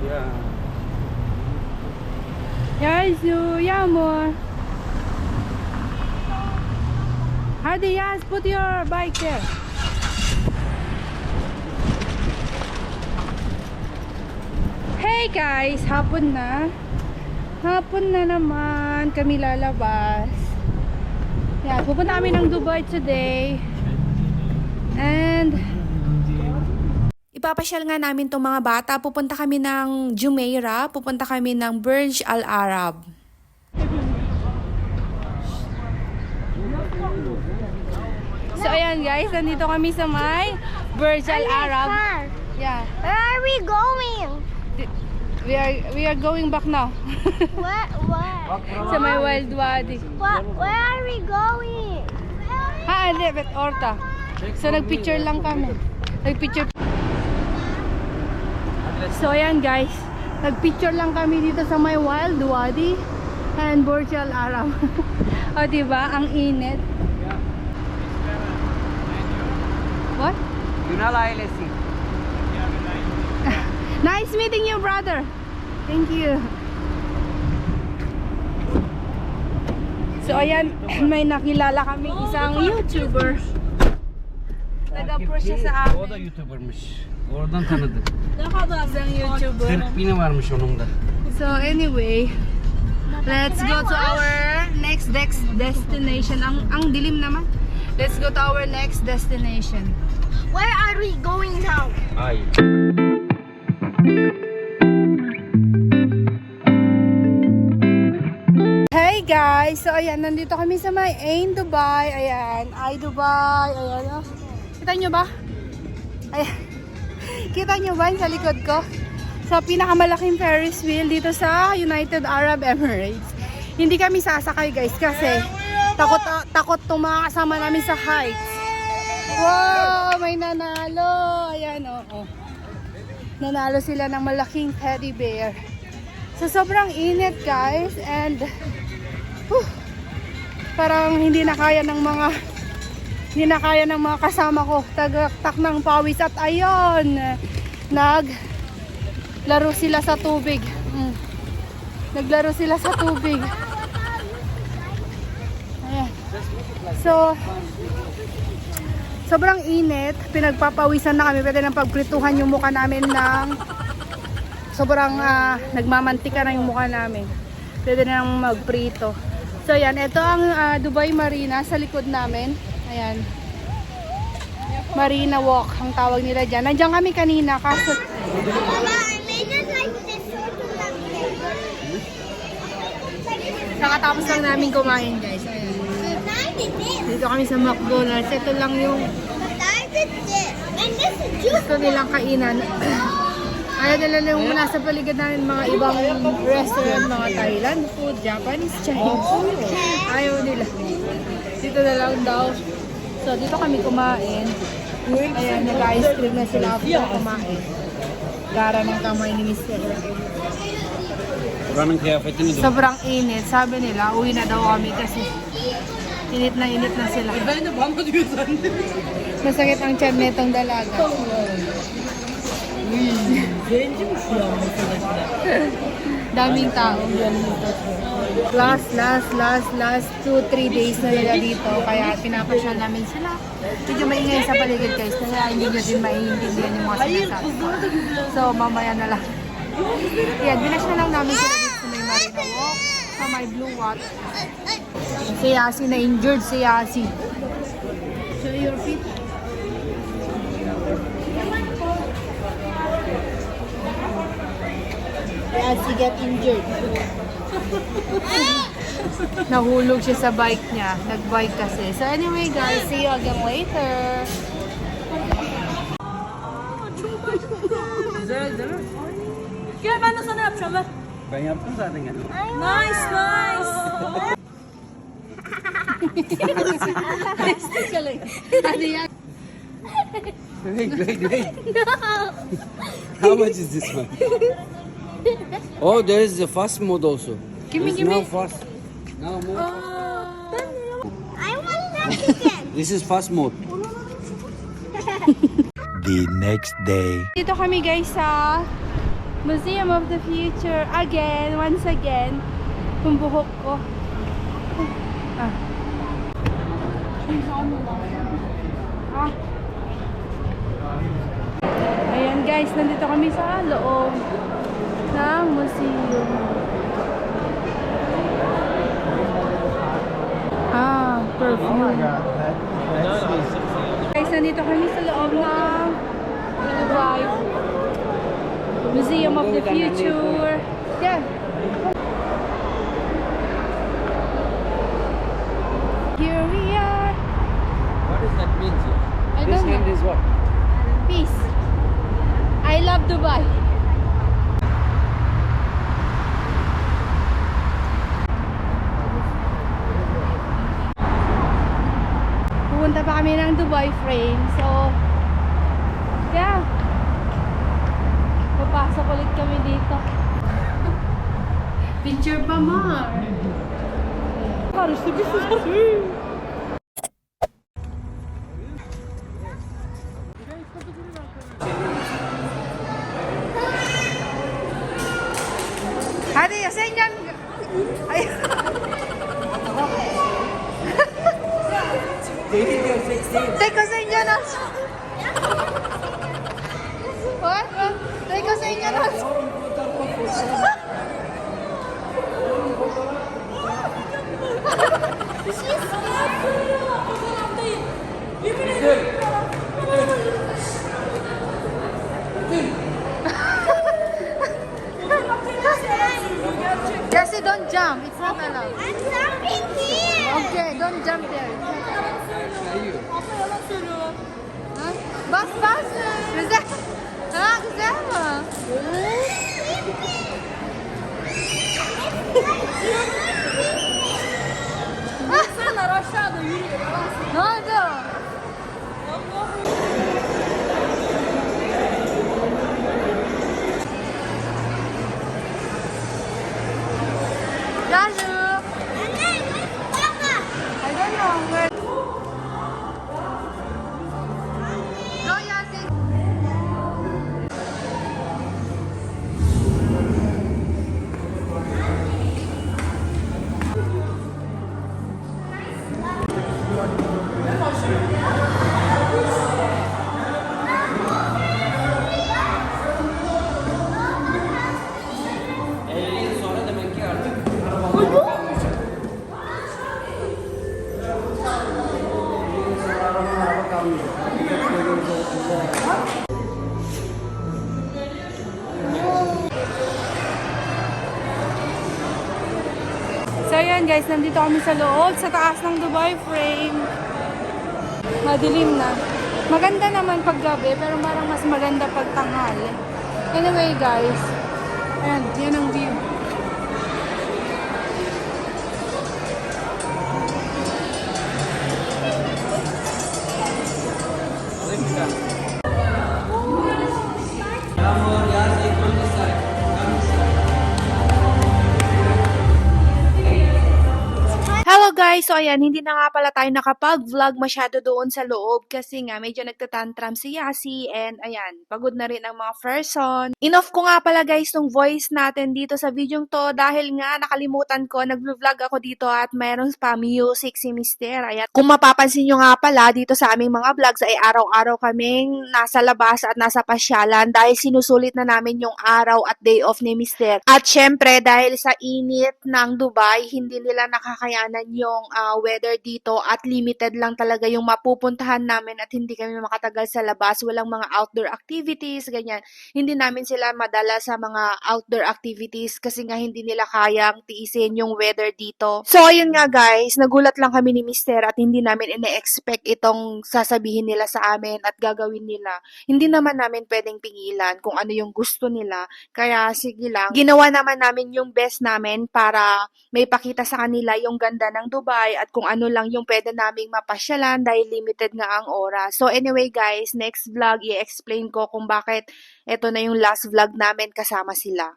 Yeah. Yasu, Yamor. Hadi, Yas, put your bike there. Hey guys, hapon na. Hapon na naman kami lalabas. Yan, pupunta kami ng Dubai today. And ipapasyal nga namin tong mga bata. Pupunta kami ng Jumeirah, pupunta kami ng Burj Al Arab. So ayan guys, nandito kami sa may Burj Al Arab. Yeah. Where are we going? We are going back now. What? Sa may Wild Wadi. Where are we going? Hindi, bet orta. So nagpicture lang kami. Nagpicture. So ayan guys, nagpicture lang kami dito sa may Wild Wadi and Burj Al Arab. O diba, ang init. What? Yunala LSC. Nice meeting you, brother. Thank you. So ayan, may nakilala kami isang YouTuber. Nag-approach siya sa O da amin. YouTuber'mış. Oradan tanıdı. Isang YouTuber. 40.000 varmış onun da. So anyway, let's go to our next destination. Ang dilim naman. Let's go to our next destination. Where are we going now? Hayır. Hey guys! So ayan, nandito kami sa may Ain Dubai. Ayan, Dubai. Ayan, oh. Kita nyo ba? Ayan. Kita nyo ba sa likod ko? Sa pinakamalaking Ferris wheel dito sa United Arab Emirates. Hindi kami sasakay guys kasi takot tong mga kasama namin sa heights. Wow! May nanalo! Ayan, oh. Nanalo sila ng malaking teddy bear. So sobrang init guys and parang hindi na kaya ng mga kasama ko. Tagaktak ng pawis at ayun, naglaro sila sa tubig. Naglaro sila sa tubig. Ayan. So sobrang init, pinagpapawisan na kami. Pwede nang pagprituhan yung mukha namin ng sobrang nagmamantika na yung mukha namin. Pwede nang magprito. So yan, ito ang Dubai Marina sa likod namin. Ayan. Marina Walk ang tawag nila dyan. Nandiyan kami kanina kaso Mama, I made it like this so to nakatapos lang namin kumain guys. Ayan. Dito kami sa McDonald's. Ito lang yung And this is juice. gusto nilang kainan. Ayaw nila yung nasa paligid namin mga ibang restaurant, mga Thailand food, Japanese, Chinese food. Ayaw nila. Dito na lang daw. So dito kami kumain. Ayan, nag-ice cream na sila after kumain. Gara ng kamay ni Mr. Buranın kıyafetini de. Sobrang init. Sabi nila, uwi na daw kami kasi init na sila. Ben de bana diyor zannediyorum. Masakit ang tiyan netong dalaga. Zenci mi şu an mesela? Daming tao. Last 2-3 days na nila dito. Kaya pinapasyal namin sila. Medyo maingay sa paligid guys. Kaya hindi nyo din maiintindihan yung mga sinasabi ko. So mamaya na lang. Yan, binash na lang namin sila dito sa may Marina Walk. Sa may Blue Water. Si Yasi na injured si Yasi. Show your feet. Yasi get injured. Nahulog siya sa bike niya. Nag-bike kasi. So anyway guys, see you again later. Güzel değil mi? Gel ben de sana yapacağım ver. Ben yaptım zaten yani. Nice nice. Ano yan? Wait. How much is this one? Oh, there is the fast mode also. Gimme, It's gimme. now fast. Now more. I want that again. This is fast mode. The next day. Dito kami guys sa Museum of the Future. Again, once again. Yung buhok ko. Ah. Ah. Ayan guys, nandito kami sa loob ng museum. Ah, perfume. Guys, nandito kami sa loob ng Dubai Museum of the Future. Yeah. Here we are. What does that mean? I This don't know. hand is what? Peace. I love Dubai. Pupunta pa kami ng Dubai frame. So, yeah. Papasok ulit kami dito. Picture pa, Mar. Harus bisa. Hadi, sa inyo. Ay. Take ko sa inyo na. What? Take ko sa inyo na. Jesse, don't jump. It's not allowed. I'm jumping here. Okay, don't jump there. Ha? Bas, bas. Güzel. Ha, güzel mi? Senler aşağıda yürüyor. Ne oldu? Lalu. I don't know where. Go, Yasin. Sonra demek ki artık araba kalmayacak. Sonra araba kalmayacak. So ayan guys, nandito kami sa loob, sa taas ng Dubai frame. Madilim na. Maganda naman pag gabi, pero parang mas maganda pag tanghali. Anyway guys, ayan, yan ang view. Yağmur, yaz, ekonomi say. Hello guys! So ayan, hindi na nga pala tayo nakapag-vlog masyado doon sa loob kasi nga medyo nagtatantram si Yasi and ayan, pagod na rin ang mga person. Inoff ko nga pala guys tong voice natin dito sa video to dahil nga nakalimutan ko, nag-vlog ako dito at mayroong pa music si Mister. Ayan, kung mapapansin nyo nga pala dito sa aming mga vlogs ay araw-araw kaming nasa labas at nasa pasyalan dahil sinusulit na namin yung araw at day off ni Mister. At syempre dahil sa init ng Dubai, hindi nila nakakayanan yung weather dito at limited lang talaga yung mapupuntahan namin at hindi kami makatagal sa labas. Walang mga outdoor activities, ganyan. Hindi namin sila madala sa mga outdoor activities kasi nga hindi nila kayang tiisin yung weather dito. So, ayun nga guys, nagulat lang kami ni Mister at hindi namin ine-expect itong sasabihin nila sa amin at gagawin nila. Hindi naman namin pwedeng pingilan kung ano yung gusto nila. Kaya sige lang, ginawa naman namin yung best namin para may pakita sa kanila yung ganda ng Dubai at kung ano lang yung pwede naming mapasyalan dahil limited nga ang oras. So anyway guys, next vlog i-explain ko kung bakit ito na yung last vlog namin kasama sila.